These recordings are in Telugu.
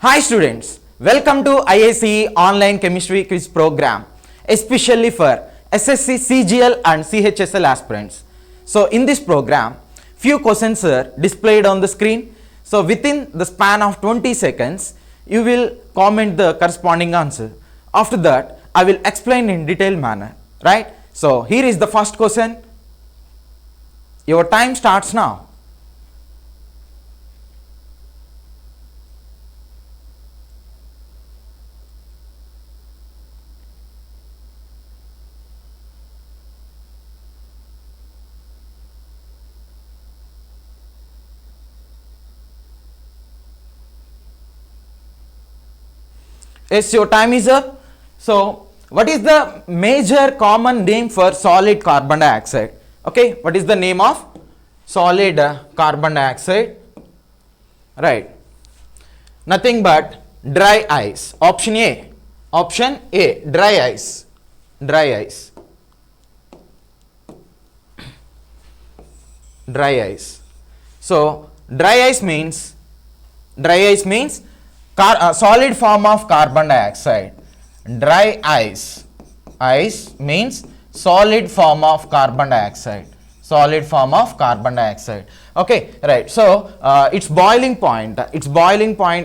Hi students, welcome to IICE online chemistry quiz program, especially for SSC, CGL and CHSL aspirants. So in this program, few questions are displayed on the screen. So within the span of 20 seconds, you will comment the corresponding answer. After that, I will explain in detailed manner, right? So here is the first question. Your time starts now. Yes, your time is up. So, what is the major common name for solid carbon dioxide? Okay, what is the name of solid carbon dioxide? Right, nothing but dry ice. Option A. Option A, dry ice. Dry ice. Dry ice. So, dry ice means solid form of carbon dioxide. Dry ice. Ice means solid form of carbon dioxide. Solid form of carbon dioxide. Okay, right. So its boiling point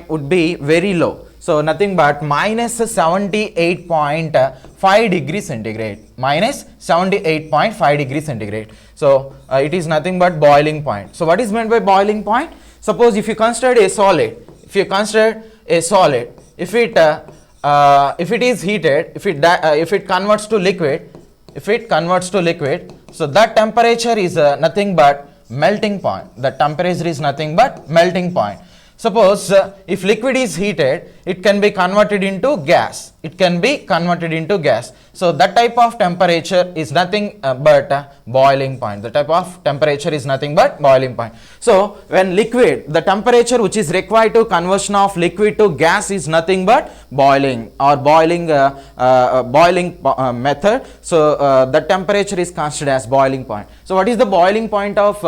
would be very low. So nothing but minus 78.5 degrees centigrade. Minus 78.5 degrees centigrade. So it is nothing but boiling point. So what is meant by boiling point? Suppose if you consider a solid, if it is heated, if it converts to liquid, so that temperature is nothing but melting point. The temperature is nothing but melting point. Suppose if liquid is heated, it can be converted into gas. So that type of temperature is nothing but boiling point. The type of temperature is nothing but boiling point. So when liquid, the temperature which is required to conversion of liquid to gas is nothing but boiling or boiling method. So the temperature is considered as boiling point. So what is the boiling point of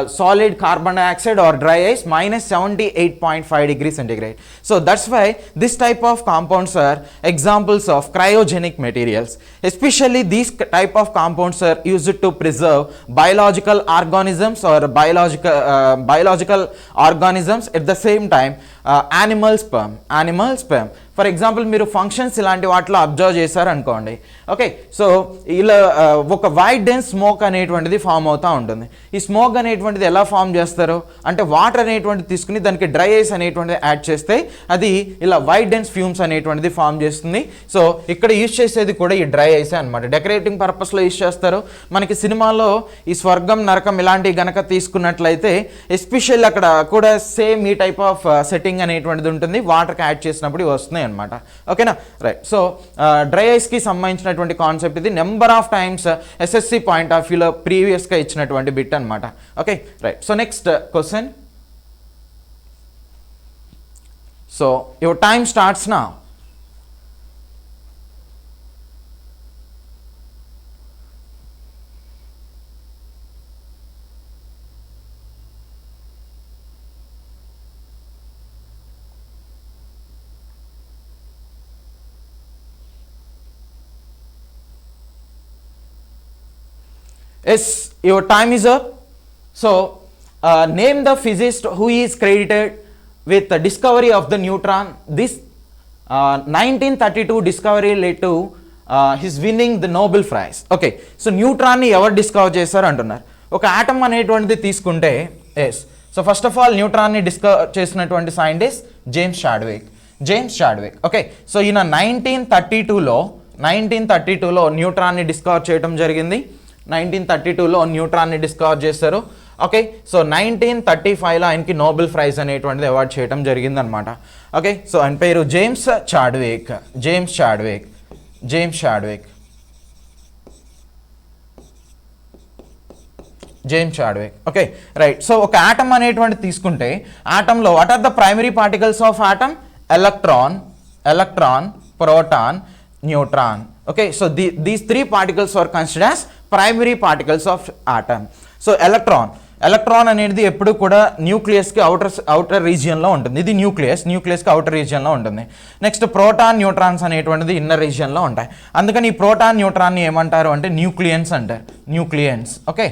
solid carbon dioxide or dry ice? Minus 78.5 degrees centigrade. So that's why this type of compounds are examples of cryogenic materials. Especially these type of compounds are used to preserve biological organisms or biological organisms, at the same time animal sperm. For example మీరు ఫంక్షన్స్ ఇలాంటి వాటిలో అబ్జర్వ్ చేశారు అనుకోండి. ఓకే, సో ఇలా ఒక వైట్ డెన్స్ స్మోక్ అనేటువంటిది ఫామ్ అవుతూ ఉంటుంది. ఈ స్మోక్ అనేటువంటిది ఎలా ఫామ్ చేస్తారు అంటే వాటర్ అనేటువంటిది తీసుకుని దానికి డ్రై ఐస్ అనేటువంటిది యాడ్ చేస్తే అది ఇలా వైట్ డెన్స్ ఫ్యూమ్స్ అనేటువంటిది ఫామ్ చేస్తుంది. సో ఇక్కడ యూజ్ చేసేది కూడా ఈ డ్రై ఐసే అనమాట. డెకరేటింగ్ పర్పస్లో యూజ్ చేస్తారు. మనకి సినిమాలో ఈ స్వర్గం నరకం ఇలాంటివి గనక తీసుకున్నట్లయితే ఎస్పెషల్ అక్కడ కూడా సేమ్ ఈ టైప్ ఆఫ్ సెట్టింగ్ అనేటువంటిది ఉంటుంది. వాటర్కి యాడ్ చేసినప్పుడు వస్తున్నాయి అనమాట. ఓకేనా, రైట్. సో డ్రై ఐస్ కి సంబంధించినటువంటి కాన్సెప్ట్ ఇది. Number of times SSC point of వ్యూలో ప్రీవియస్ గా ఇచ్చినటువంటి బిట్ అనమాట. Okay, right. So next question. So your time starts now. Yes, your time is up. So, name the physicist who is credited with the discovery of the neutron. This 1932 discovery led to his winning the Nobel Prize. Okay, so neutron ni ever discover చేశారు అంటున్నారు. ఒక ఆటమ్ అనేటువంటిది తీసుకుంటే, yes, so first of all neutron ని డిస్కవర్ చేసినటువంటి scientist James Chadwick. Okay, so ఈయన 1932లో న్యూట్రాన్ ని డిస్కవర్ చేయడం జరిగింది. 1932లో న్యూట్రాన్ని డిస్కవర్ చేశారు. ఓకే, సో 1935లో ఆయనకి నోబెల్ ప్రైజ్ అనేటువంటిది అవార్డ్ చేయడం జరిగింది అనమాట. ఓకే, సో ఆయన పేరు James Chadwick. Okay, right. So ఒక ఆటమ్ అనేటువంటిది తీసుకుంటే ఆటంలో what are the primary particles of atom? Electron, proton, neutron. Okay, so these three particles are considered as primary particles of atom. So electron, electron అనేది ఎప్పుడు కూడా న్యూక్లియస్కి అవుటర్ రీజియన్లో ఉంటుంది. ఇది న్యూక్లియస్కి అవుటర్ రీజియన్లో ఉంటుంది. నెక్స్ట్ ప్రోటాన్ న్యూట్రాన్స్ అనేటువంటిది ఇన్నర్ రీజియన్లో ఉంటాయి. అందుకని ఈ ప్రోటాన్ న్యూట్రాన్ని ఏమంటారు అంటే న్యూక్లియన్స్ అంటారు. Okay,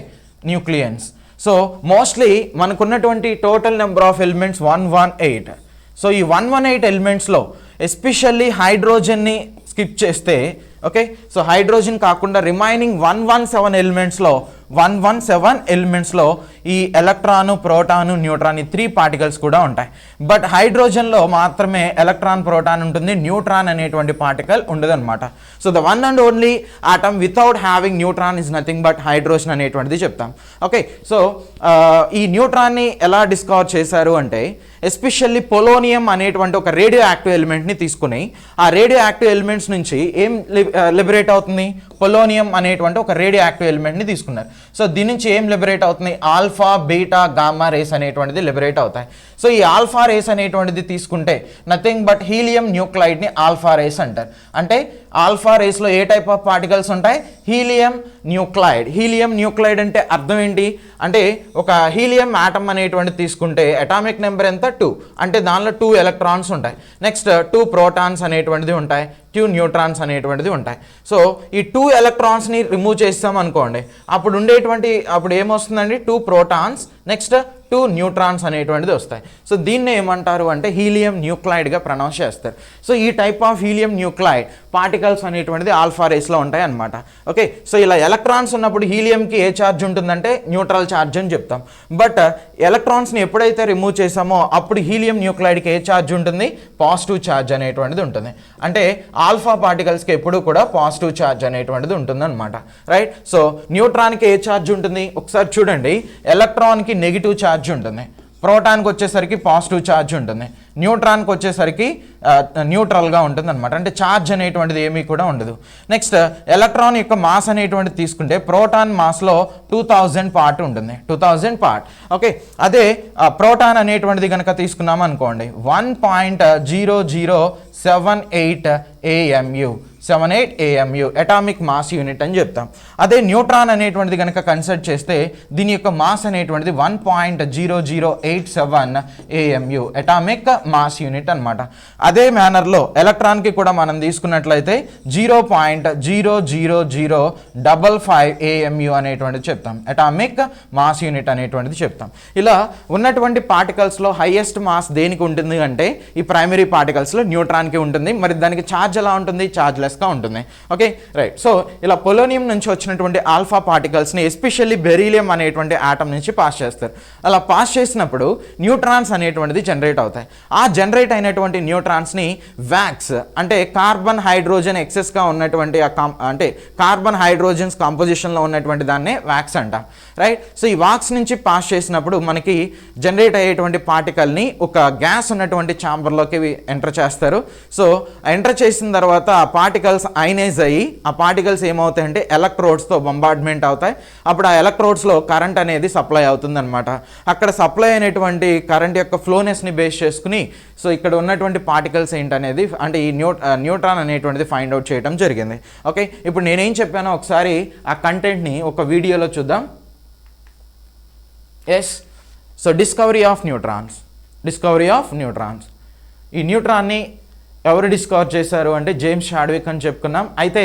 nucleons. సో మోస్ట్లీ మనకున్నటువంటి total number of elements 118. So ఈ 118 ఎలిమెంట్స్లో ఎస్పెషల్లీ హైడ్రోజన్ని స్కిప్ చేస్తే, ఓకే, సో హైడ్రోజన్ కాకుండా రిమైనింగ్ 117 ఎలిమెంట్స్లో ఈ ఎలక్ట్రాను, ప్రోటాను, న్యూట్రాన్ ఈ 3 పార్టికల్స్ కూడా ఉంటాయి. బట్ హైడ్రోజన్లో మాత్రమే ఎలక్ట్రాన్, ప్రోటాన్ ఉంటుంది, న్యూట్రాన్ అనేటువంటి పార్టికల్ ఉండదన్నమాట. So the one and only atom without having neutron is nothing but hydrogen అనేటువంటిది చెప్తాం. ఓకే, సో ఈ న్యూట్రాన్ని ఎలా డిస్కవర్ చేశారు అంటే ఎస్పెషల్లీ పొలోనియం అనేటువంటి ఒక రేడియో యాక్టివ్ ఎలిమెంట్ని తీసుకుని ఆ రేడియో యాక్టివ్ ఎలిమెంట్స్ నుంచి ఏం లిబరేట్ అవుతుంది, పొలోనియం అనేటువంటి ఒక రేడియో యాక్టివ్ ఎలిమెంట్ని తీసుకున్నారు. సో దీని నుంచి ఏం లిబరేట్ అవుతుంది, ఆల్ఫా, బీటా, గామా రేస్ అనేటువంటిది లిబరేట్ అవుతాయి. సో ఈ ఆల్ఫా రేస్ అనేటువంటిది తీసుకుంటే నథింగ్ బట్ హీలియం న్యూక్లైడ్ని ఆల్ఫా రేస్ అంటారు. అంటే ఆల్ఫా రేస్లో ఏ టైప్ ఆఫ్ పార్టికల్స్ ఉంటాయి, హీలియం న్యూక్లైడ్ అంటే అర్థం ఏంటి అంటే ఒక హీలియం ఆటమ్ అనేటువంటిది తీసుకుంటే అటామిక్ నెంబర్ ఎంత 2, అంటే దానిలో 2 ఎలక్ట్రాన్స్ ఉంటాయి. నెక్స్ట్ 2 ప్రోటాన్స్ అనేటువంటిది ఉంటాయి, 2 న్యూట్రాన్స్ అనేటువంటిది ఉంటాయి. సో ఈ 2 ఎలక్ట్రాన్స్ని రిమూవ్ చేస్తాం అనుకోండి, అప్పుడు ఏమొస్తుందండి, 2 ప్రోటాన్స్, నెక్స్ట్ 2 న్యూట్రాన్స్ అనేటువంటిది వస్తాయి. సో దీన్ని ఏమంటారు అంటే హీలియం న్యూక్లైడ్గా ప్రొనౌన్స్ చేస్తారు. సో ఈ type of helium nuclide particles అనేటువంటిది ఆల్ఫా రేస్లో ఉంటాయి అన్నమాట. ఓకే, సో ఇలా ఎలక్ట్రాన్స్ ఉన్నప్పుడు హీలియంకి ఏ ఛార్జ్ ఉంటుందంటే న్యూట్రల్ ఛార్జ్ అని చెప్తాం. బట్ ఎలక్ట్రాన్స్ని ఎప్పుడైతే రిమూవ్ చేసామో అప్పుడు హీలియం న్యూక్లైడ్కి ఏ ఛార్జ్ ఉంటుంది, పాజిటివ్ ఛార్జ్ అనేటువంటిది ఉంటుంది. అంటే ఆల్ఫా పార్టికల్స్కి ఎప్పుడు కూడా పాజిటివ్ ఛార్జ్ అనేటువంటిది ఉంటుంది అనమాట. రైట్, సో న్యూట్రాన్కి ఏ ఛార్జ్ ఉంటుంది ఒకసారి చూడండి, ఎలక్ట్రాన్కి నెగిటివ్ ఛార్జ్ ఉంటుంది, ప్రోటాన్కి వచ్చేసరికి పాజిటివ్ ఛార్జ్ ఉంటుంది, న్యూట్రాన్కి వచ్చేసరికి న్యూట్రల్గా ఉంటుంది అనమాట. అంటే ఛార్జ్ అనేటువంటిది ఏమీ కూడా ఉండదు. నెక్స్ట్ ఎలక్ట్రాన్ యొక్క మాస్ అనేటువంటిది తీసుకుంటే ప్రోటాన్ మాస్లో 2000 పార్ట్ ఉంటుంది, 2000 పార్ట్. ఓకే, అదే ప్రోటాన్ అనేటువంటిది కనుక తీసుకున్నాం అనుకోండి 1.0078 AMU అటామిక్ మాస్ యూనిట్ అని చెప్తాం. అదే న్యూట్రాన్ అనేటువంటిది కనుక కన్సిడర్ చేస్తే దీని యొక్క మాస్ అనేటువంటిది 1.0087 AMU అటామిక్ మాస్ యూనిట్ అనమాట. అదే మేనర్లో ఎలక్ట్రాన్కి కూడా మనం తీసుకున్నట్లయితే 0.00055 AMU అనేటువంటిది చెప్తాం, అటామిక్ మాస్ యూనిట్ అనేటువంటిది చెప్తాం. ఇలా ఉన్నటువంటి పార్టికల్స్లో హైయెస్ట్ మాస్ దేనికి ఉంటుంది అంటే ఈ ప్రైమరీ పార్టికల్స్లో న్యూట్రాన్కి ఉంటుంది. మరి దానికి ఛార్జ్ ఎలా ఉంటుంది, ఛార్జ్లెస్గా ఉంటుంది. Okay, right. సో ఇలా పొలోనియం నుంచి వచ్చినటువంటి ఆల్ఫా పార్టికల్స్ని ఎస్పెషల్లీ బెరీలియం అనేటువంటి ఆటమ్ నుంచి పాస్ చేస్తారు. అలా పాస్ చేసినప్పుడు న్యూట్రాన్స్ అనేటువంటిది జనరేట్ అవుతాయి. ఆ జనరేట్ అయినటువంటి న్యూట్రాన్స్ని వ్యాక్స్ అంటే కార్బన్ హైడ్రోజన్ ఎక్సెస్గా ఉన్నటువంటి అంటే కార్బన్ హైడ్రోజన్స్ కాంపోజిషన్లో ఉన్నటువంటి దాన్నే వ్యాక్స్ అంటాం. రైట్, సో ఈ వాక్స్ నుంచి పాస్ చేసినప్పుడు మనకి జనరేట్ అయ్యేటువంటి పార్టికల్ని ఒక గ్యాస్ ఉన్నటువంటి ఛాంబర్లోకి ఎంటర్ చేస్తారు. సో ఎంటర్ చేసిన తర్వాత ఆ పార్టికల్స్ అయనైజ్ అయ్యి ఆ పార్టికల్స్ ఏమవుతాయంటే ఎలక్ట్రోడ్స్తో బొంబార్డ్మెంట్ అవుతాయి. అప్పుడు ఆ ఎలక్ట్రోడ్స్లో కరెంట్ అనేది సప్లై అవుతుంది అనమాట. అక్కడ సప్లై అయినటువంటి కరెంట్ యొక్క ఫ్లోనెస్ని బేస్ చేసుకుని సో ఇక్కడ ఉన్నటువంటి పార్టికల్స్ ఏంటనేది అంటే ఈ న్యూట్రాన్ అనేటువంటిది ఫైండ్ అవుట్ చేయడం జరిగింది. ఓకే, ఇప్పుడు నేనేం చెప్పానో ఒకసారి ఆ కంటెంట్ని ఒక వీడియోలో చూద్దాం. Yes, so discovery of neutrons. ఈ న్యూట్రాన్ని ఎవరు డిస్కవర్ చేశారు అంటే జేమ్స్ చాడ్విక్ అని చెప్పుకున్నాం. అయితే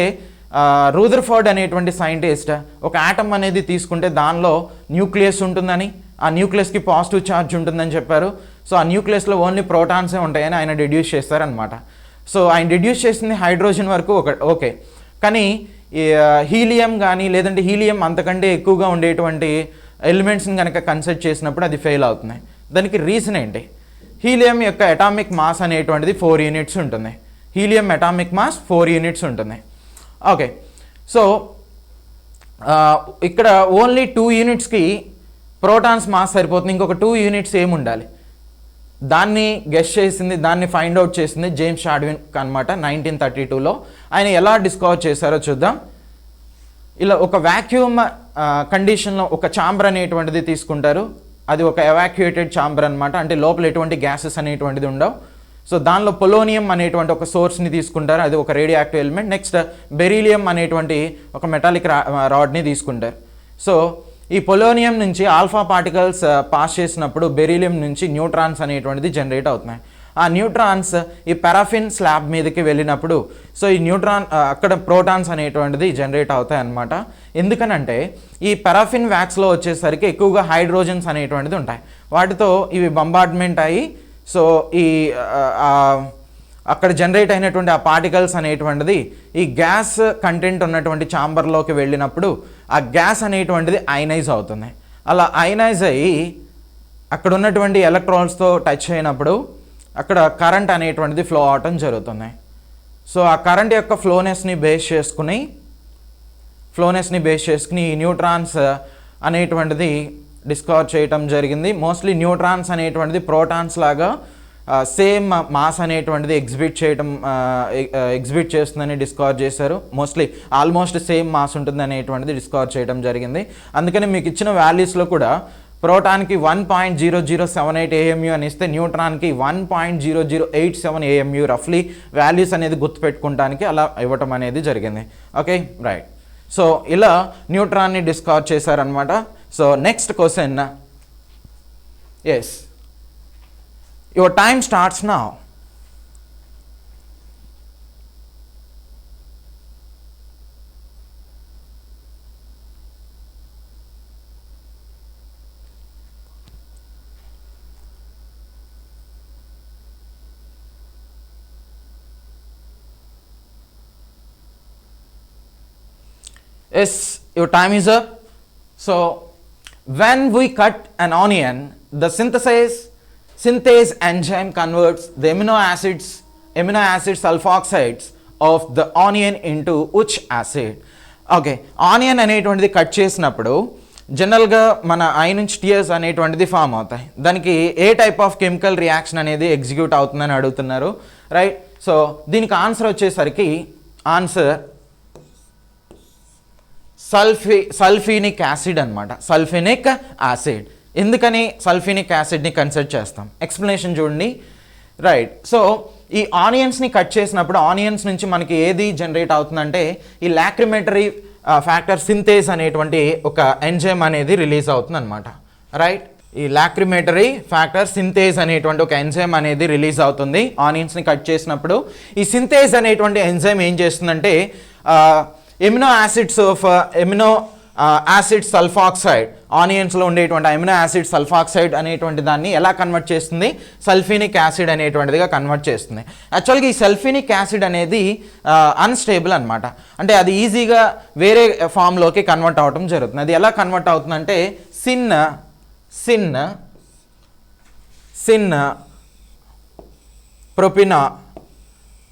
రూదర్ఫోర్డ్ అనేటువంటి సైంటిస్ట్ ఒక ఆటమ్ అనేది తీసుకుంటే దానిలో న్యూక్లియస్ ఉంటుందని, ఆ న్యూక్లియస్కి పాజిటివ్ ఛార్జ్ ఉంటుందని చెప్పారు. సో ఆ న్యూక్లియస్లో ఓన్లీ ప్రోటాన్సే ఉంటాయని ఆయన డిడ్యూస్ చేస్తారనమాట. సో ఆయన డిడ్యూస్ చేసింది హైడ్రోజన్ వరకు ఓకే, కానీ హీలియం కానీ లేదంటే హీలియం అంతకంటే ఎక్కువగా ఉండేటువంటి ఎలిమెంట్స్ని కనుక కన్సిడర్ చేసినప్పుడు అది ఫెయిల్ అవుతున్నాయి. దానికి రీజన్ ఏంటి, హీలియం యొక్క అటామిక్ మాస్ అనేటువంటిది 4 యూనిట్స్ ఉంటుంది. హీలియం అటామిక్ మాస్ 4 యూనిట్స్ ఉంటుంది. ఓకే, సో ఇక్కడ ఓన్లీ 2 యూనిట్స్కి ప్రోటాన్స్ మాస్ సరిపోతుంది, ఇంకొక 2 యూనిట్స్ ఏమి ఉండాలి, దాన్ని గెస్ చేసింది, దాన్ని ఫైండ్ అవుట్ చేసింది జేమ్స్ చాడ్విక్ అనమాట 1932లో. ఆయన ఎలా డిస్కవర్ చేశారో చూద్దాం. ఇలా ఒక వ్యాక్యూమ్ కండిషన్లో ఒక ఛాంబర్ అనేటువంటిది తీసుకుంటారు. అది ఒక ఎవాక్యుయేటెడ్ ఛాంబర్ అనమాట, అంటే లోపల ఎటువంటి గ్యాసెస్ అనేటువంటిది ఉండవు. సో దానిలో పొలోనియం అనేటువంటి ఒక సోర్స్ని తీసుకుంటారు, అది ఒక radioactive element. Next beryllium అనేటువంటి ఒక మెటాలిక్ రాడ్ని తీసుకుంటారు. సో ఈ పొలోనియం నుంచి ఆల్ఫా పార్టికల్స్ పాస్ చేసినప్పుడు బెరీలియం నుంచి న్యూట్రాన్స్ అనేటువంటిది జనరేట్ అవుతున్నాయి. ఆ న్యూట్రాన్స్ ఈ పారాఫిన్ స్లాబ్ మీదకి వెళ్ళినప్పుడు సో ఈ న్యూట్రాన్ అక్కడ ప్రోటాన్స్ అనేటువంటిది జనరేట్ అవుతాయి అన్నమాట. ఎందుకనంటే ఈ పారాఫిన్ వ్యాక్స్లో వచ్చేసరికి ఎక్కువగా హైడ్రోజన్స్ అనేటువంటిది ఉంటాయి. వాటితో ఇవి బంబార్డ్మెంట్ అయ్యి సో ఈ అక్కడ జనరేట్ అయినటువంటి ఆ పార్టికల్స్ అనేటువంటిది ఈ గ్యాస్ కంటెంట్ ఉన్నటువంటి ఛాంబర్లోకి వెళ్ళినప్పుడు ఆ గ్యాస్ అనేటువంటిది అయనైజ్ అవుతుంది. అలా అయనైజ్ అయ్యి అక్కడ ఉన్నటువంటి ఎలక్ట్రాన్స్తో టచ్ అయినప్పుడు అక్కడ కరెంట్ అనేటువంటిది ఫ్లో అవటం జరుగుతుంది. సో ఆ కరెంట్ యొక్క ఫ్లోనెస్ని బేస్ చేసుకుని ఈ న్యూట్రాన్స్ అనేటువంటిది డిస్కవర్ చేయటం జరిగింది. మోస్ట్లీ న్యూట్రాన్స్ అనేటువంటిది ప్రోటాన్స్ లాగా సేమ్ మాస్ అనేటువంటిది ఎగ్జిబిట్ చేస్తుందని డిస్కవర్ చేశారు. మోస్ట్లీ ఆల్మోస్ట్ సేమ్ మాస్ ఉంటుంది అనేటువంటిది డిస్కవర్ చేయడం జరిగింది. అందుకని మీకు ఇచ్చిన వాల్యూస్లో కూడా ప్రోటాన్కి 1.0078 AMU అని ఇస్తే న్యూట్రాన్కి 1.0087 AMU రఫ్లీ వాల్యూస్ అనేది గుర్తుపెట్టుకోవడానికి అలా ఇవ్వటం అనేది జరిగింది. Okay right. సో ఇలా న్యూట్రాన్ని డిస్కవర్ చేశారనమాట. So next question, yes your time starts now. Yes, your time is up. So when we cut an onion, the synthase enzyme converts the amino acid sulfoxides of the onion into which acid? Okay, onion అనేటువంటిది కట్ చేసినప్పుడు జనరల్గా మన ఐ నుంచి టీయర్స్ అనేటువంటిది ఫామ్ అవుతాయి. దానికి ఏ టైప్ ఆఫ్ కెమికల్ రియాక్షన్ అనేది ఎగ్జిక్యూట్ అవుతుందని అడుగుతున్నారు, రైట్? సో దీనికి ఆన్సర్ వచ్చేసరికి ఆన్సర్ సల్ఫీనిక్ యాసిడ్ అనమాట. సల్ఫీనిక్ యాసిడ్. ఎందుకని సల్ఫీనిక్ యాసిడ్ని కన్సిడర్ చేస్తాం? ఎక్స్ప్లెనేషన్ చూడండి, రైట్? సో ఈ ఆనియన్స్ని కట్ చేసినప్పుడు ఆనియన్స్ నుంచి మనకి ఏది జనరేట్ అవుతుందంటే ఈ లాక్రిమేటరీ ఫ్యాక్టర్ సింథేస్ అనేటువంటి ఒక ఎంజైమ్ అనేది రిలీజ్ అవుతుంది అనమాట, రైట్? ఈ లాక్రిమేటరీ ఫ్యాక్టర్ సింథేస్ అనేటువంటి ఒక ఎంజైమ్ అనేది రిలీజ్ అవుతుంది ఆనియన్స్ని కట్ చేసినప్పుడు. ఈ సింథేస్ అనేటువంటి ఎంజైమ్ ఏం చేస్తుందంటే ఎమినో యాసిడ్ సల్ఫాక్సైడ్, ఆనియన్స్లో ఉండేటువంటి అమినో యాసిడ్ సల్ఫాక్సైడ్ అనేటువంటి దాన్ని ఎలా కన్వర్ట్ చేస్తుంది? సల్ఫీనిక్ యాసిడ్ అనేటువంటిదిగా కన్వర్ట్ చేస్తుంది. యాక్చువల్గా ఈ సల్ఫీనిక్ యాసిడ్ అనేది అన్స్టేబుల్ అనమాట. అంటే అది ఈజీగా వేరే ఫామ్లోకి కన్వర్ట్ అవ్వటం జరుగుతుంది. అది ఎలా కన్వర్ట్ అవుతుందంటే సిన్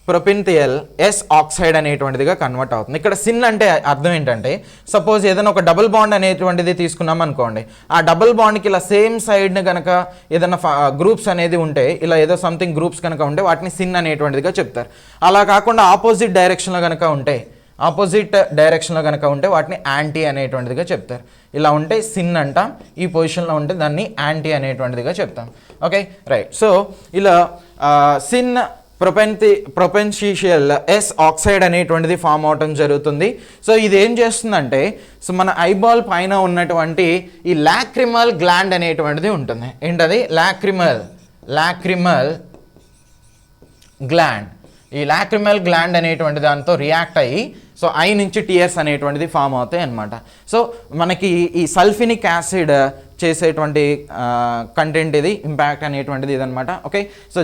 ప్రొపిన్థియల్ ఎస్ ఆక్సైడ్ అనేటువంటిదిగా కన్వర్ట్ అవుతుంది. ఇక్కడ సిన్ అంటే అర్థం ఏంటంటే సపోజ్ ఏదైనా ఒక డబుల్ బాండ్ అనేటువంటిది తీసుకున్నాం అనుకోండి, ఆ డబుల్ బాండ్కి ఇలా సేమ్ సైడ్ని కనుక ఏదైనా గ్రూప్స్ అనేది ఉంటే, ఇలా ఏదో సంథింగ్ గ్రూప్స్ కనుక ఉంటే వాటిని సిన్ అనేటువంటిదిగా చెప్తారు. అలా కాకుండా ఆపోజిట్ డైరెక్షన్లో కనుక ఉంటే వాటిని యాంటీ అనేటువంటిదిగా చెప్తారు. ఇలా ఉంటే సిన్ అంటాం, ఈ పొజిషన్లో ఉంటే దాన్ని యాంటీ అనేటువంటిదిగా చెప్తాం. Okay right. సో ఇలా సిన్ ప్రొపెన్షిషియల్ ఎస్ ఆక్సైడ్ అనేటువంటిది ఫామ్ అవటం జరుగుతుంది. సో ఇది ఏం చేస్తుందంటే సో మన ఐబాల్ పైన ఉన్నటువంటి ఈ లాక్రిమల్ గ్లాండ్ అనేటువంటిది ఉంటుంది. ఏంటది? Lacrimal gland. ఈ లాక్రిమల్ గ్లాండ్ అనేటువంటి దాంతో రియాక్ట్ అయ్యి సో ఐ నుంచి టీయర్స్ అనేటువంటిది ఫామ్ అవుతాయి అన్నమాట. సో మనకి ఈ సల్ఫినిక్ యాసిడ్ చేసేటువంటి కంటెంట్ ఇది, ఇంపాక్ట్ అనేటువంటిది ఇదనమాట. ఓకే, సో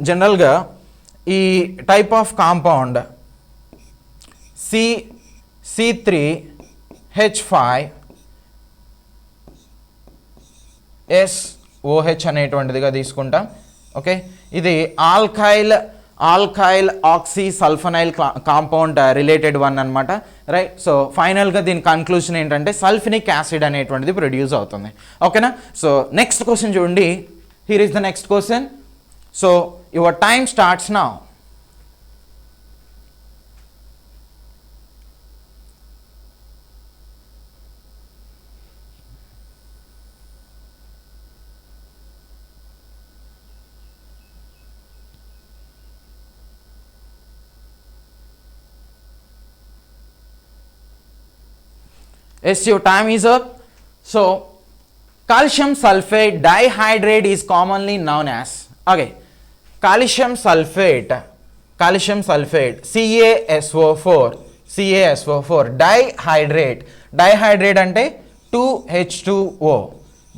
జనరల్గా ఈ టైప్ ఆఫ్ కాంపౌండ్ C3H5SOH అనేటువంటిదిగా తీసుకుంటాం. ఓకే, ఇది alkyl oxy sulfonyl compound related one అనమాట, రైట్? సో ఫైనల్గా దీని కన్క్లూషన్ ఏంటంటే సల్ఫినిక్ యాసిడ్ అనేటువంటిది ప్రొడ్యూస్ అవుతుంది. ఓకేనా? సో నెక్స్ట్ క్వశ్చన్ చూడండి. Here is the next question. So your time starts now. Yes, your time is up. So calcium sulfate dihydrate is commonly known as, okay, calcium sulfate CaSO4 dihydrate అంటే 2H2O,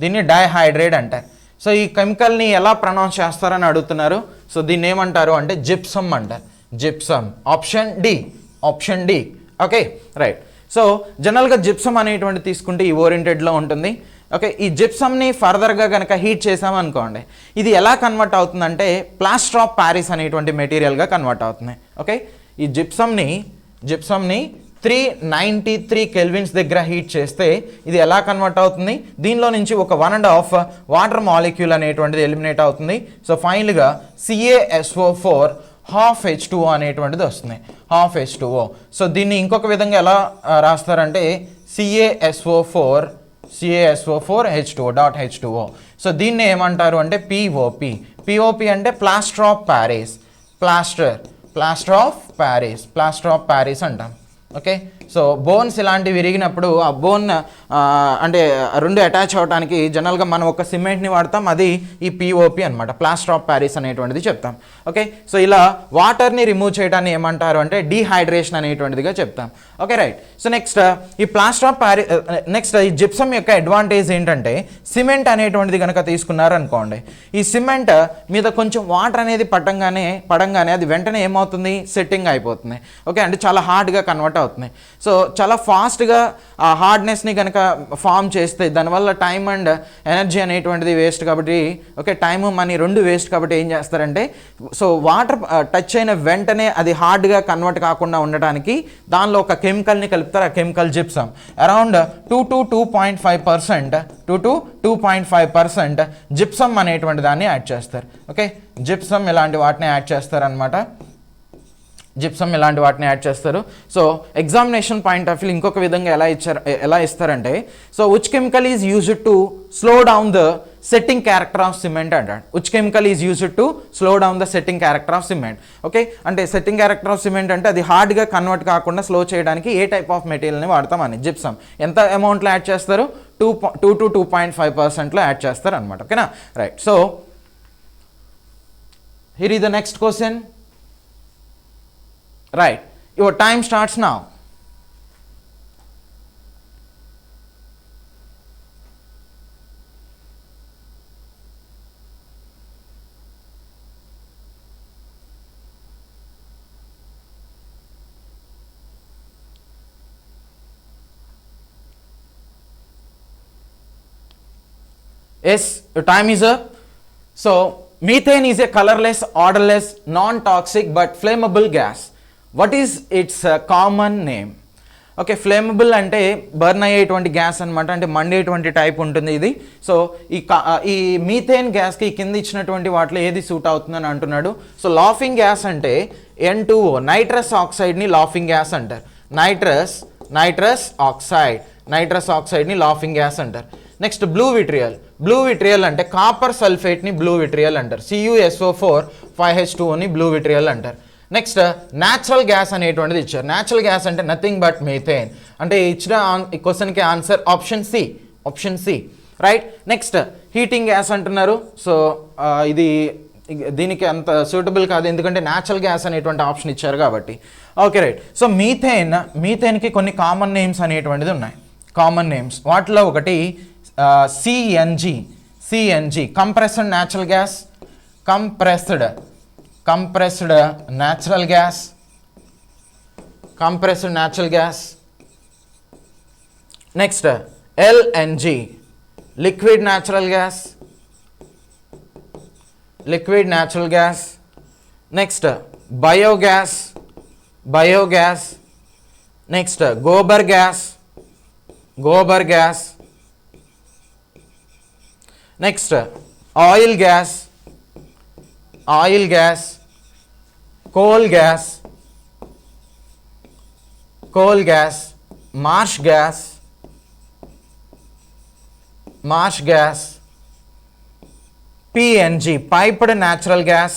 దీన్ని డైహైడ్రేట్ అంటారు. సో ఈ కెమికల్ని ఎలా ప్రొనౌన్స్ చేస్తారని అడుగుతున్నారు. సో దీన్ని ఏమంటారు అంటే జిప్సమ్ అంటారు, gypsum. Option D. Okay, right. So జనరల్గా జిప్సమ్ అనేటువంటి తీసుకుంటే ఈ ఓరియంటెడ్లో ఉంటుంది. ఓకే, ఈ జిప్సమ్ని ఫర్దర్గా కనుక హీట్ చేసామనుకోండి, ఇది ఎలా కన్వర్ట్ అవుతుందంటే ప్లాస్టర్ ఆఫ్ ప్యారిస్ అనేటువంటి మెటీరియల్గా కన్వర్ట్ అవుతుంది. ఓకే, ఈ జిప్సమ్ని 393 కెల్విన్స్ దగ్గర హీట్ చేస్తే ఇది ఎలా కన్వర్ట్ అవుతుంది, దీనిలో నుంచి ఒక 1.5 వాటర్ మాలిక్యూల్ అనేటువంటిది ఎలిమినేట్ అవుతుంది. సో ఫైనల్గా CaSO4 ½ H2O అనేటువంటిది వస్తుంది, ½ H2O. సో దీన్ని ఇంకొక విధంగా ఎలా రాస్తారంటే CaSO4 H2O. సో దీన్ని ఏమంటారు అంటే POP అంటే ప్లాస్టర్ ఆఫ్ ప్యారిస్ అంటాం. ఓకే, సో బోన్స్ ఇలాంటివి విరిగినప్పుడు ఆ బోన్ అంటే రెండు అటాచ్ అవ్వడానికి జనరల్గా మనం ఒక సిమెంట్ని వాడతాం, అది ఈ POP అనమాట, ప్లాస్టర్ ఆఫ్ ప్యారిస్ అనేటువంటిది చెప్తాం. ఓకే, సో ఇలా వాటర్ని రిమూవ్ చేయడాన్ని ఏమంటారు అంటే డీహైడ్రేషన్ అనేటువంటిదిగా చెప్తాం. Okay, right. సో నెక్స్ట్ ఈ ప్లాస్టర్ ఆఫ్ ప్యారిస్, నెక్స్ట్ ఈ జిప్సమ్ యొక్క అడ్వాంటేజ్ ఏంటంటే సిమెంట్ అనేటువంటిది కనుక తీసుకున్నారనుకోండి, ఈ సిమెంట్ మీద కొంచెం వాటర్ అనేది పడంగానే అది వెంటనే ఏమవుతుంది, సెట్టింగ్ అయిపోతుంది. ఓకే, అంటే చాలా హార్డ్గా కన్వర్ట్ అవుతుంది. సో చాలా ఫాస్ట్గా ఆ హార్డ్నెస్ని కనుక ఫామ్ చేస్తే దానివల్ల టైం అండ్ ఎనర్జీ అనేటువంటిది వేస్ట్ కాబట్టి, ఓకే, టైము మనీ రెండు వేస్ట్ కాబట్టి ఏం చేస్తారంటే, సో వాటర్ టచ్ అయిన వెంటనే అది హార్డ్గా కన్వర్ట్ కాకుండా ఉండడానికి దానిలో ఒక కెమికల్ని కలుపుతారు, ఆ chemical gypsum. Around 2 to 2.5% gypsum అనేటువంటి దాన్ని యాడ్ చేస్తారు. ఓకే, జిప్సమ్ ఇలాంటి వాటిని యాడ్ చేస్తారనమాట. So examination point of view ఇంకొక విధంగా ఎలా ఇస్తారంటే, so which chemical is used to slow down the setting character of cement అంటాడు. Which chemical is used to slow down the setting character of cement. Okay, అంటే సెట్టింగ్ క్యారెక్టర్ ఆఫ్ సిమెంట్ అంటే అది హార్డ్గా కన్వర్ట్ కాకుండా స్లో చేయడానికి ఏ టైప్ ఆఫ్ మెటీరియల్ని వాడతామని. జిప్సమ్ ఎంత అమౌంట్లో యాడ్ చేస్తారు, 2 to 2.5%లో యాడ్ చేస్తారు అనమాట. ఓకేనా, right. So here is the next question. Right, your time starts now. Yes, your time is up. So methane is a colorless, odorless, non-toxic but flammable gas. What is its common name? Okay, flammable అంటే బర్న్ అయ్యేటువంటి గ్యాస్ అనమాట, అంటే మండేటువంటి టైప్ ఉంటుంది ఇది. సో ఈ మీథేన్ గ్యాస్కి కింద ఇచ్చినటువంటి వాటిలో ఏది సూట్ అవుతుందని అంటున్నాడు. సో లాఫింగ్ గ్యాస్ అంటే N2O, నైట్రస్ ఆక్సైడ్ని లాఫింగ్ గ్యాస్ అంటారు. నైట్రస్ ఆక్సైడ్ని లాఫింగ్ గ్యాస్ అంటారు. నెక్స్ట్ బ్లూ విట్రియల్ అంటే కాపర్ సల్ఫేట్ని బ్లూ విట్రియల్ అంటారు. CuSO4 5H2Oని బ్లూ విట్రియల్ అంటారు. నెక్స్ట్ న్యాచురల్ గ్యాస్ అనేటువంటిది ఇచ్చారు. న్యాచురల్ గ్యాస్ అంటే నథింగ్ బట్ మీథేన్. అంటే ఇచ్చిన క్వశ్చన్కి answer option C, right. Next heating gas అంటున్నారు. సో ఇది దీనికి అంత సూటబుల్ కాదు, ఎందుకంటే న్యాచురల్ గ్యాస్ అనేటువంటి ఆప్షన్ ఇచ్చారు కాబట్టి. Okay, right. సో మీథేన్కి కొన్ని కామన్ నేమ్స్ అనేటువంటిది ఉన్నాయి. కామన్ నేమ్స్ వాటిలో ఒకటి CNG compressed natural gas, compressed natural gas. Next LNG, liquid natural gas. Next biogas. Next gobar gas. Next oil gas, coal gas, marsh gas, PNG, piped natural gas,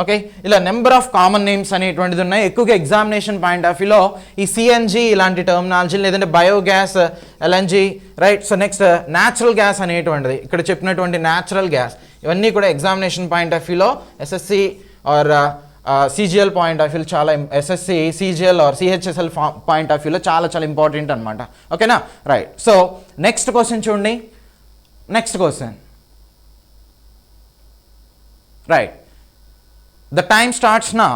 okay, ఇలా నెంబర్ ఆఫ్ కామన్ నేమ్స్ అనేటువంటిది ఉన్నాయి. ఎక్కువగా ఎగ్జామినేషన్ పాయింట్ ఆఫ్ వ్యూలో ఈ సిఎన్జి ఇలాంటి టర్మినాలజీ, లేదంటే biogas, LNG, right. So next natural gas అనేటువంటిది, ఇక్కడ చెప్పినటువంటి న్యాచురల్ గ్యాస్, ఇవన్నీ కూడా ఎగ్జామినేషన్ పాయింట్ ఆఫ్ వ్యూలో SSC or CGL point of view చాలా, SSC CGL or CHSL point of వ్యూలో చాలా చాలా ఇంపార్టెంట్ అనమాట. ఓకేనా, రైట్. సో నెక్స్ట్ క్వశ్చన్ చూడండి. Next question, right. The time starts now.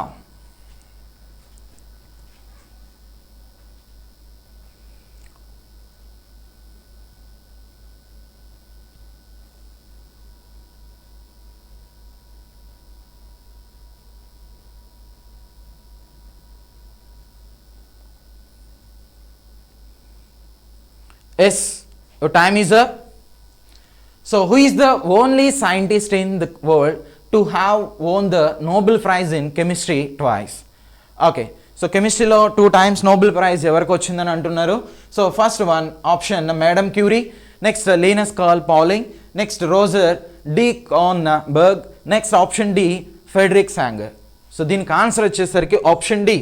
Yes, your time is up. So who is the only scientist in the world to have won the Nobel Prize in chemistry twice? Okay, so కెమిస్ట్రీలో 2 times నోబెల్ ప్రైజ్ ఎవరికి వచ్చిందని అంటున్నారు. So first one option madam Curie, next Linus Carl Pauling, next Roger D Kornberg, next option D Frederick Sanger. So దీనికి ఆన్సర్ వచ్చేసరికి option D,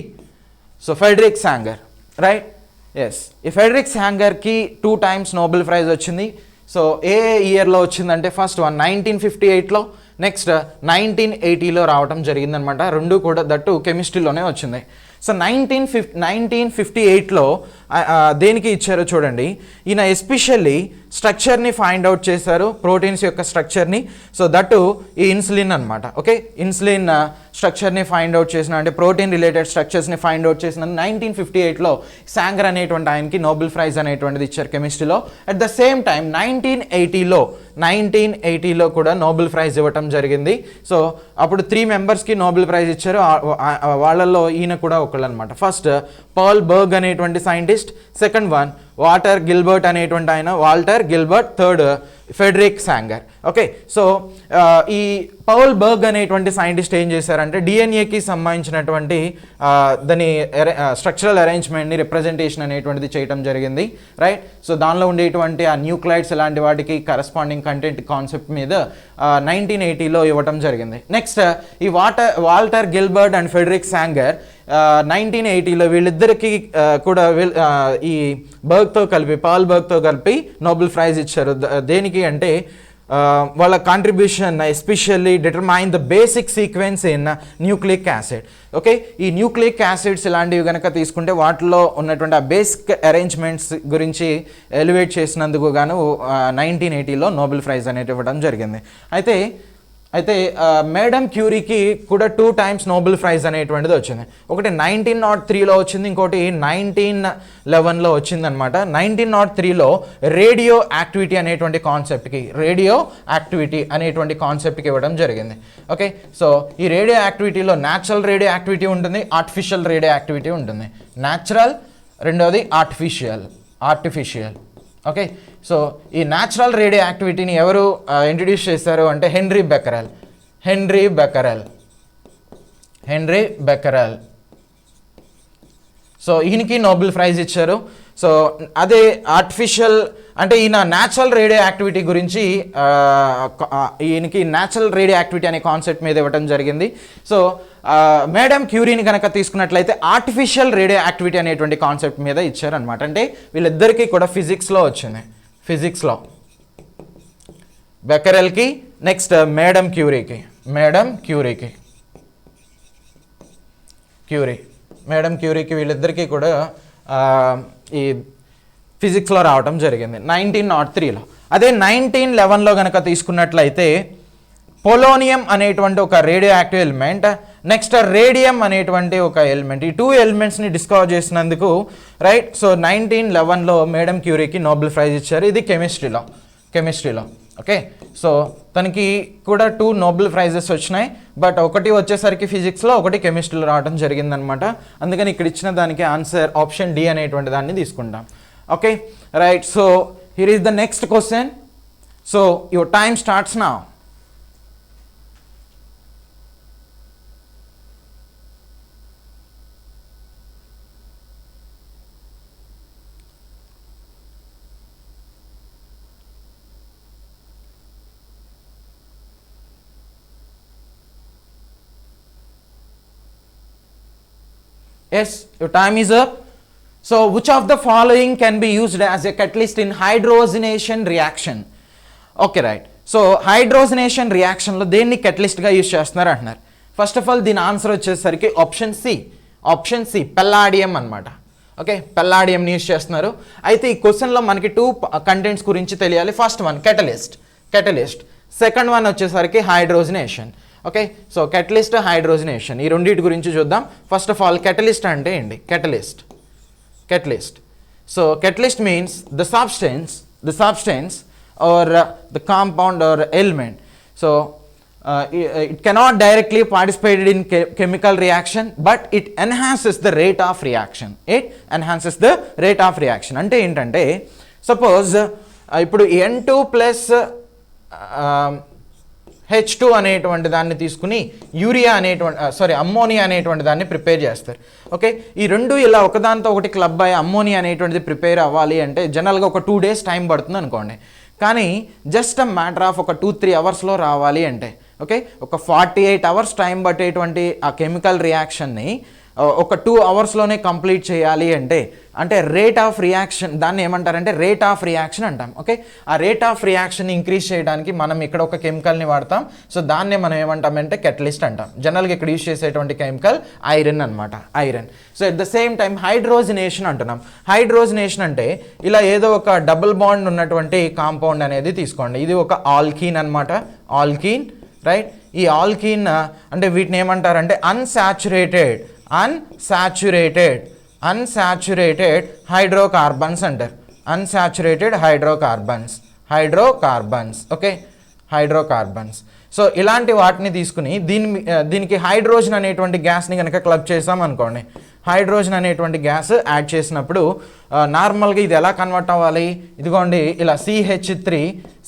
so Frederick Sanger, right. Yes, ఈ ఫెడరిక్ సాంగర్కి 2 times నోబెల్ ప్రైజ్ వచ్చింది. సో ఏ ఇయర్లో వచ్చిందంటే ఫస్ట్ వన్ 1958లో, నెక్స్ట్ 1980లో రావటం జరిగిందనమాట. రెండు కూడా దట్టు కెమిస్ట్రీలోనే వచ్చింది. సో 1958లో దేనికి ఇచ్చారో చూడండి. ఈయన ఎస్పెషల్లీ స్ట్రక్చర్ని ఫైండ్ అవుట్ చేశారు, ప్రోటీన్స్ యొక్క స్ట్రక్చర్ని. సో దట్టు ఈ ఇన్సులిన్ అనమాట. ఓకే, ఇన్సులిన్ స్ట్రక్చర్ని ఫైండ్ అవుట్ చేసిన, అంటే ప్రోటీన్ రిలేటెడ్ స్ట్రక్చర్స్ని ఫైండ్ అవుట్ చేసిన 1958లో సాంగర్ అనేటువంటి ఆయనకి నోబెల్ ప్రైజ్ అనేటువంటిది ఇచ్చారు కెమిస్ట్రీలో. అట్ ద సేమ్ టైం 1980లో కూడా నోబెల్ ప్రైజ్ ఇవ్వటం జరిగింది. సో అప్పుడు 3 మెంబర్స్కి నోబెల్ ప్రైజ్ ఇచ్చారు. వాళ్ళల్లో ఈయన కూడా ఒకళ్ళు అనమాట. ఫస్ట్ పాల్ బర్గ్ అనేటువంటి scientist, second one Walter Gilbert అనేటువంటి ఆయన, Walter Gilbert, third Frederick Sanger. Okay, so ఈ పౌల్ బర్గ్ అనేటువంటి సైంటిస్ట్ ఏం చేశారంటే డిఎన్ఏకి సంబంధించినటువంటి దాని స్ట్రక్చరల్ అరేంజ్మెంట్ని రిప్రజెంటేషన్ అనేటువంటిది చేయడం జరిగింది, రైట్. సో దానిలో ఉండేటువంటి ఆ న్యూక్లైడ్స్ ఇలాంటి వాటికి కరస్పాండింగ్ కంటెంట్ కాన్సెప్ట్ మీద 1980లో ఇవ్వటం జరిగింది. నెక్స్ట్ ఈ Walter Gilbert and Frederick Sanger 1980లో వీళ్ళిద్దరికి కూడా ఈ పాల్ బర్గ్తో కలిపి నోబెల్ ప్రైజ్ ఇచ్చారు. దేనికి అంటే వాళ్ళ contribution especially determine the basic sequence in nucleic acid. Okay, ఈ న్యూక్లిక్ యాసిడ్స్ ఇలాంటివి కనుక తీసుకుంటే వాటిలో ఉన్నటువంటి ఆ బేసిక్ అరేంజ్మెంట్స్ గురించి ఎలివేట్ చేసినందుకు గాను 1980లో నోబెల్ ప్రైజ్ అనేది ఇవ్వడం జరిగింది. అయితే మేడం క్యూరీకి కూడా 2 times నోబెల్ ప్రైజ్ అనేటువంటిది వచ్చింది. ఒకటి 1903లో వచ్చింది, ఇంకోటి 1911లో వచ్చిందనమాట. 1903లో రేడియో యాక్టివిటీ అనేటువంటి కాన్సెప్ట్కి ఇవ్వడం జరిగింది. ఓకే, సో ఈ రేడియో యాక్టివిటీలో న్యాచురల్ రేడియో యాక్టివిటీ ఉంటుంది, ఆర్టిఫిషియల్ రేడియో యాక్టివిటీ ఉంటుంది. న్యాచురల్, రెండవది ఆర్టిఫిషియల్. ఓకే, సో ఈ న్యాచురల్ రేడియో యాక్టివిటీని ఎవరు ఇంట్రడ్యూస్ చేశారు అంటే హెన్రీ బెకరెల్. సో ఈయనకి నోబెల్ ప్రైజ్ ఇచ్చారు. సో అదే ఆర్టిఫిషియల్ అంటే ఈయన న్యాచురల్ రేడియో యాక్టివిటీ గురించి ఈయనకి న్యాచురల్ రేడియో యాక్టివిటీ అనే కాన్సెప్ట్ మీద ఇవ్వడం జరిగింది. సో మేడం క్యూరీని కనుక తీసుకున్నట్లయితే ఆర్టిఫిషియల్ రేడియో యాక్టివిటీ అనేటువంటి కాన్సెప్ట్ మీద ఇచ్చారనమాట. అంటే వీళ్ళిద్దరికీ కూడా ఫిజిక్స్లో వచ్చింది, ఫిజిక్స్లో బెకరెల్కి, నెక్స్ట్ మేడం క్యూరీకి వీళ్ళిద్దరికీ కూడా ఈ ఫిజిక్స్లో రావటం జరిగింది 1903లో. అదే 1911లో కనుక తీసుకున్నట్లయితే పొలోనియం అనేటువంటి ఒక radioactive element, next radium అనేటువంటి ఒక ఎలిమెంట్, ఈ 2 ఎలిమెంట్స్ని డిస్కవర్ చేసినందుకు, రైట్. సో 1911లో మేడం క్యూరీకి నోబెల్ ప్రైజ్ ఇచ్చారు. ఇది కెమిస్ట్రీలో. ఓకే, సో తనకి కూడా 2 నోబెల్ ప్రైజెస్ వచ్చినాయి. బట్ ఒకటి వచ్చేసరికి ఫిజిక్స్లో, ఒకటి కెమిస్ట్రీలో రావడం జరిగిందనమాట. అందుకని ఇక్కడ ఇచ్చిన దానికి ఆన్సర్ ఆప్షన్ డి అనేటువంటి దాన్ని తీసుకుంటాం. Okay, right. So here is the next question. So your time starts now. Yes, your time is up. So which of the following can be used as a catalyst in hydrogenation reaction? Okay, right. So hydrogenation రియాక్షన్లో దేన్ని కెటలిస్ట్గా యూజ్ చేస్తున్నారు అంటున్నారు. ఫస్ట్ ఆఫ్ ఆల్ దీని ఆన్సర్ వచ్చేసరికి ఆప్షన్ సి పెల్లాడియం అనమాట. ఓకే, పెల్లాడియంని యూజ్ చేస్తున్నారు. అయితే ఈ క్వశ్చన్లో మనకి 2 కంటెంట్స్ గురించి తెలియాలి. First one catalyst, second one వచ్చేసరికి hydrogenation. Okay, so catalyst, hydrogenation ఈ రెండింటి గురించి చూద్దాం. ఫస్ట్ ఆఫ్ ఆల్ కెటలిస్ట్ అంటే ఏంటి? Catalyst. So catalyst means the substance or the compound or element. So it cannot directly participate in chemical reaction, but it enhances the rate of reaction. అంటే ఏంటంటే సపోజ్ ఇప్పుడు N2 ప్లస్ H2 అనేటువంటి దాన్ని తీసుకుని అమ్మోనియా అనేటువంటి దాన్ని ప్రిపేర్ చేస్తారు. ఓకే, ఈ రెండు ఇలా ఒకదానితో ఒకటి క్లబ్ అయ్యి అమ్మోనియా అనేటువంటిది ప్రిపేర్ అవ్వాలి అంటే జనరల్గా ఒక 2 days టైం పడుతుంది అనుకోండి. కానీ జస్ట్ మ్యాటర్ ఆఫ్ ఒక 2-3 అవర్స్లో రావాలి అంటే, ఓకే, ఒక 48 hours టైం పట్టేటువంటి ఆ కెమికల్ రియాక్షన్ని ఒక 2 అవర్స్లోనే కంప్లీట్ చేయాలి అంటే రేట్ ఆఫ్ రియాక్షన్, దాన్ని ఏమంటారంటే రేట్ ఆఫ్ రియాక్షన్ అంటాం. ఓకే, ఆ రేట్ ఆఫ్ రియాక్షన్ ఇంక్రీజ్ చేయడానికి మనం ఇక్కడ ఒక కెమికల్ని వాడతాం. సో దాన్నే మనం ఏమంటామంటే కెటలిస్ట్ అంటాం. జనరల్గా ఇక్కడ యూజ్ చేసేటువంటి కెమికల్ ఐరన్ అనమాట, iron. So at the same time hydrogenation అంటున్నాం. హైడ్రోజనేషన్ అంటే ఇలా ఏదో ఒక డబుల్ బాండ్ ఉన్నటువంటి కాంపౌండ్ అనేది తీసుకోండి. ఇది ఒక ఆల్కీన్ అనమాట, ఆల్కీన్, రైట్. ఈ ఆల్కీన్ అంటే వీటిని ఏమంటారంటే అన్సాచురేటెడ్ హైడ్రోకార్బన్స్ అంటారు. Unsaturated hydrocarbons. Okay, hydrocarbons. So ఇలాంటి వాటిని తీసుకుని దీనికి హైడ్రోజన్ అనేటువంటి గ్యాస్ని కనుక క్లబ్ చేసాం అనుకోండి, హైడ్రోజన్ అనేటువంటి గ్యాస్ యాడ్ చేసినప్పుడు నార్మల్గా ఇది ఎలా కన్వర్ట్ అవ్వాలి? ఇదిగోండి ఇలా CH3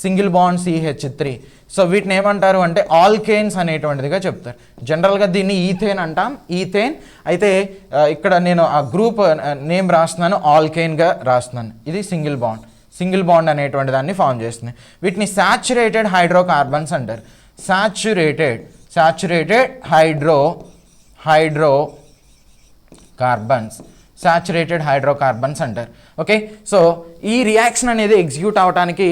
single bond CH3. So వీటిని ఏమంటారు అంటే ఆల్కేన్స్ అనేటువంటిదిగా చెప్తారు. జనరల్గా దీన్ని ఈథేన్ అంటాం, ఈథేన్. అయితే ఇక్కడ నేను ఆ గ్రూప్ నేమ్ రాస్తున్నాను, ఆల్కేన్గా రాస్తున్నాను. ఇది సింగిల్ బాండ్ అనేటువంటి దాన్ని ఫామ్ చేస్తుంది. వీటిని సాచురేటెడ్ హైడ్రోకార్బన్స్ అంటారు. సాచురేటెడ్ హైడ్రోకార్బన్స్ అంటారు. ఓకే, సో ఈ రియాక్షన్ అనేది ఎగ్జిక్యూట్ అవడానికి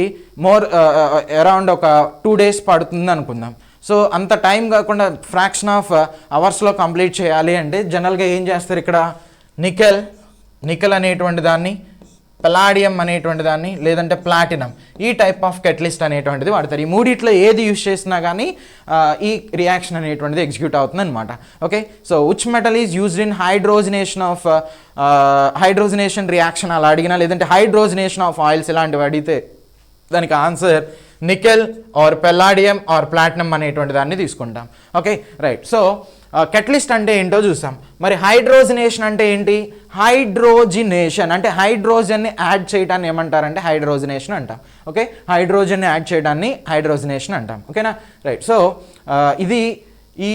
అరౌండ్ ఒక 2 days పడుతుంది అనుకుందాం. సో అంత టైం కాకుండా ఫ్రాక్షన్ ఆఫ్ అవర్స్లో కంప్లీట్ చేయాలి అంటే జనరల్గా ఏం చేస్తారు ఇక్కడ? నికెల్ అనేటువంటి దాన్ని, పలాడియం అనేటువంటి దాన్ని, లేదంటే ప్లాటినం, ఈ టైప్ ఆఫ్ కెటలిస్ట్ అనేటువంటిది వాడతారు. ఈ మూడిట్లో ఏది యూజ్ చేసినా కానీ ఈ రియాక్షన్ అనేటువంటిది ఎగ్జిక్యూట్ అవుతుంది అనమాట. Okay, so which metal is used in hydrogenation reaction అలా అడిగినా, లేదంటే హైడ్రోజనేషన్ ఆఫ్ ఆయిల్స్ ఇలాంటివి అడిగితే దానికి answer nickel or palladium or platinum అనేటువంటి దాన్ని తీసుకుంటాం. Okay, right. సో కెటలిస్ట్ అంటే ఏంటో చూసాం. మరి హైడ్రోజనేషన్ అంటే ఏంటి? హైడ్రోజనేషన్ అంటే హైడ్రోజన్ని యాడ్ చేయడాన్ని ఏమంటారంటే హైడ్రోజనేషన్ అంటాం. ఓకే, హైడ్రోజన్ని యాడ్ చేయడాన్ని హైడ్రోజనేషన్ అంటాం. ఓకేనా, రైట్. సో ఇది ఈ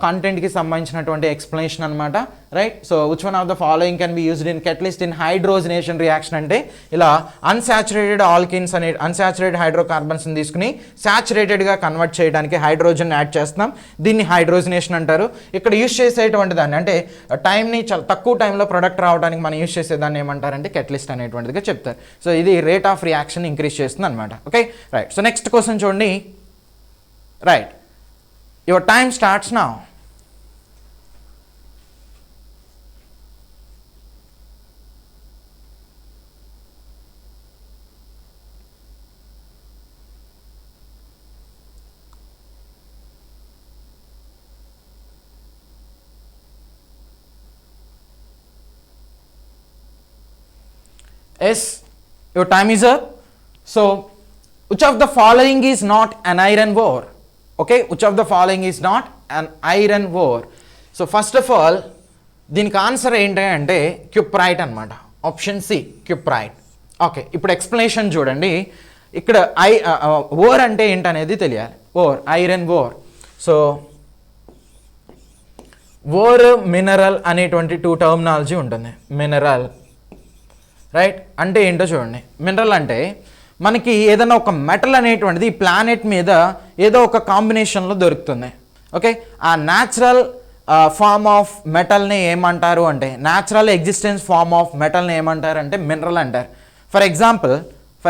కంటెంట్కి సంబంధించినటువంటి ఎక్స్ప్లెనేషన్ అనమాట, right. So which one of the following can be used in catalyst in hydrogenation reaction అంటే ఇలా అన్సాచురేటెడ్ ఆల్కిన్స్ అనే అన్సాచురేటెడ్ హైడ్రోకార్బన్స్ని తీసుకుని సాచురేటెడ్గా కన్వర్ట్ చేయడానికి హైడ్రోజన్ యాడ్ చేస్తున్నాం. దీన్ని హైడ్రోజనేషన్ అంటారు. ఇక్కడ యూజ్ చేసేటువంటి దాన్ని అంటే టైంని చాలా తక్కువ టైంలో ప్రొడక్ట్ రావడానికి మనం యూజ్ చేసేదాన్ని ఏమంటారంటే కెటలిస్ట్ అనేటువంటిదిగా చెప్తారు. సో ఇది రేట్ ఆఫ్ రియాక్షన్ ఇంక్రీజ్ చేస్తుంది అనమాట. Okay, right. So next question చూడండి, right. Your time starts now. Yes, your time is up. So, which of the following is not an iron ore? Okay, which of the following is not an iron ore? So first of all, దీనికి ఆన్సర్ ఏంటి అంటే క్యూప్రైట్ అనమాట. Option C, cuprite. ఓకే, ఇప్పుడు ఎక్స్ప్లెనేషన్ చూడండి. ఇక్కడ ఓర్ అంటే ఏంటనేది తెలియాలి. Iron ore. So ore, mineral అనేటువంటి 2 టర్మినాలజీ ఉంటుంది. మినరల్, రైట్, అంటే ఏంటో చూడండి. మినరల్ అంటే మనకి ఏదైనా ఒక మెటల్ అనేటువంటిది ఈ ప్లానెట్ మీద ఏదో ఒక కాంబినేషన్లో దొరుకుతుంది. ఓకే, ఆ న్యాచురల్ ఫార్మ్ ఆఫ్ మెటల్ని ఏమంటారు అంటే, న్యాచురల్ ఎగ్జిస్టెన్స్ ఫార్మ్ ఆఫ్ మెటల్ని ఏమంటారు అంటే మినరల్ అంటారు. ఫర్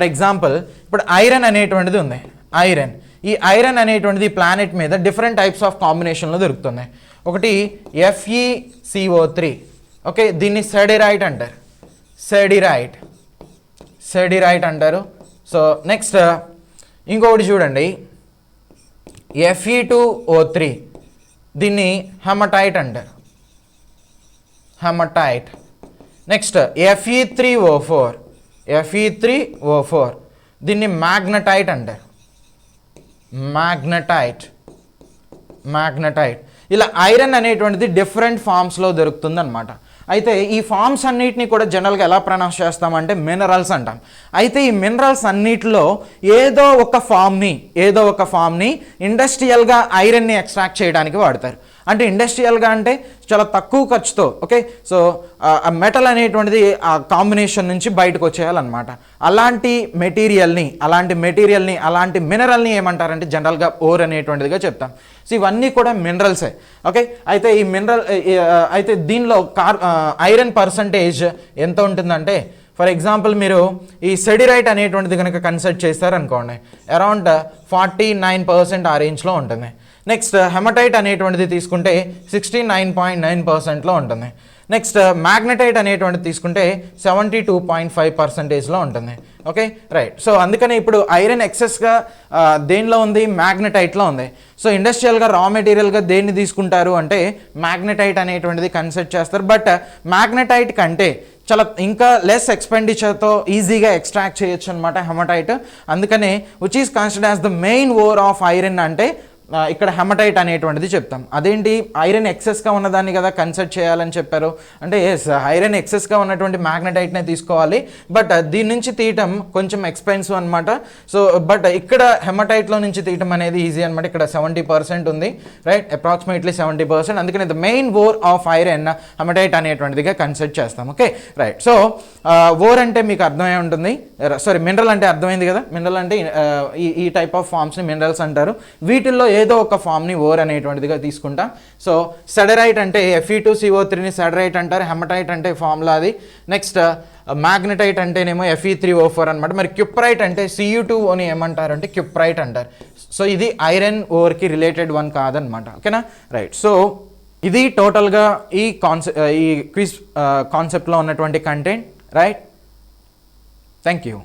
ఎగ్జాంపుల్ ఇప్పుడు ఐరన్ అనేటువంటిది ఉంది. ఈ ఐరన్ అనేటువంటిది ప్లానెట్ మీద డిఫరెంట్ టైప్స్ ఆఫ్ కాంబినేషన్లో దొరుకుతుంది. ఒకటి FeCO3, ఓకే, దీన్ని సెడిరైట్ అంటారు. సెడిరైట్ అంటారు. సో నెక్స్ట్ ఇంకొకటి చూడండి, Fe2O3, దీన్ని హెమటైట్ అంటారు. నెక్స్ట్ Fe3O4, దీన్ని మ్యాగ్నటైట్ అంటారు. మ్యాగ్నటైట్. ఇలా ఐరన్ అనేటువంటిది డిఫరెంట్ ఫామ్స్లో దొరుకుతుంది అనమాట. అయితే ఈ ఫామ్స్ అన్నిటిని కూడా జనరల్గా ఎలా ప్రొనౌన్స్ చేస్తామంటే మినరల్స్ అంటాం. అయితే ఈ మినరల్స్ అన్నిటిలో ఏదో ఒక ఫామ్ని ఇండస్ట్రియల్గా ఐరన్ని ఎక్స్ట్రాక్ట్ చేయడానికి వాడతారు. అంటే ఇండస్ట్రియల్గా అంటే చాలా తక్కువ ఖర్చుతో, ఓకే, సో ఆ మెటల్ అనేటువంటిది ఆ కాంబినేషన్ నుంచి బయటకు వచ్చేయాలన్నమాట. అలాంటి మినరల్ని ఏమంటారంటే జనరల్గా ఓర్ అనేటువంటిదిగా చెప్తాం. సో ఇవన్నీ కూడా మినరల్సే, ఓకే. అయితే దీనిలో ఐరన్ పర్సంటేజ్ ఎంత ఉంటుందంటే, ఫర్ ఎగ్జాంపుల్ మీరు ఈ సెడిరైట్ అనేటువంటిది కనుక కన్సిడర్ చేస్తారనుకోండి, అరౌండ్ 49% ఆ రేంజ్లో ఉంటుంది. నెక్స్ట్ హెమటైట్ అనేటువంటిది తీసుకుంటే 69.9%లో ఉంటుంది. నెక్స్ట్ మ్యాగ్నటైట్ అనేటువంటిది తీసుకుంటే 72.5%లో ఉంటుంది. Okay, right. సో అందుకనే ఇప్పుడు ఐరన్ ఎక్సెస్గా దేనిలో ఉంది, మ్యాగ్నటైట్లో ఉంది. సో ఇండస్ట్రియల్గా రా మెటీరియల్గా దేన్ని తీసుకుంటారు అంటే మ్యాగ్నటైట్ అనేటువంటిది కన్సిడర్ చేస్తారు. బట్ మ్యాగ్నటైట్ కంటే చాలా ఇంకా లెస్ ఎక్స్పెండిచర్తో ఈజీగా ఎక్స్ట్రాక్ట్ చేయొచ్చు అనమాట హెమటైట్. అందుకనే which is considered as the main ore of iron అంటే ఇక్కడ హెమటైట్ అనేటువంటిది చెప్తాం. అదేంటి, ఐరన్ ఎక్సెస్గా ఉన్నదాన్ని కదా కన్సిడర్ చేయాలని చెప్పారు అంటే, ఎస్, ఐరన్ ఎక్సెస్గా ఉన్నటువంటి మ్యాగ్నటైట్నే తీసుకోవాలి. బట్ దీని నుంచి తీయటం కొంచెం ఎక్స్పెన్సివ్ అనమాట. సో బట్ ఇక్కడ హెమటైట్లో నుంచి తీయటం అనేది ఈజీ అనమాట. ఇక్కడ 70% ఉంది, రైట్, అప్రాక్సిమేట్లీ 70%. అందుకని the main ore of iron hematite అనేటువంటిదిగా కన్సిడర్ చేస్తాం. Okay, right. సో ఓర్ అంటే మీకు అర్థమై ఉంటుంది, మినరల్ అంటే అర్థమైంది కదా. మినరల్ అంటే ఈ టైప్ ఆఫ్ ఫార్మ్స్ని మినరల్స్ అంటారు. వీటిల్లో ఏదో ఒక ఫామ్ని ఓర్ అనేటువంటిదిగా తీసుకుంటాం. సో సెడరైట్ అంటే Fe2CO3ని సెడరైట్ అంటారు. హెమటైట్ అంటే ఫార్ములా అది. నెక్స్ట్ మ్యాగ్నటైట్ అంటేనేమో Fe3O4 అనమాట. మరి క్యుప్రైట్ అంటే Cu2Oని ఏమంటారు అంటే క్యుప్రైట్ అంటారు. సో ఇది ఐరన్ ఓర్కి రిలేటెడ్ వన్ కాదనమాట. ఓకేనా, రైట్. సో ఇది టోటల్గా ఈ క్విజ్ కాన్సెప్ట్లో ఉన్నటువంటి కంటెంట్, రైట్. Thank you.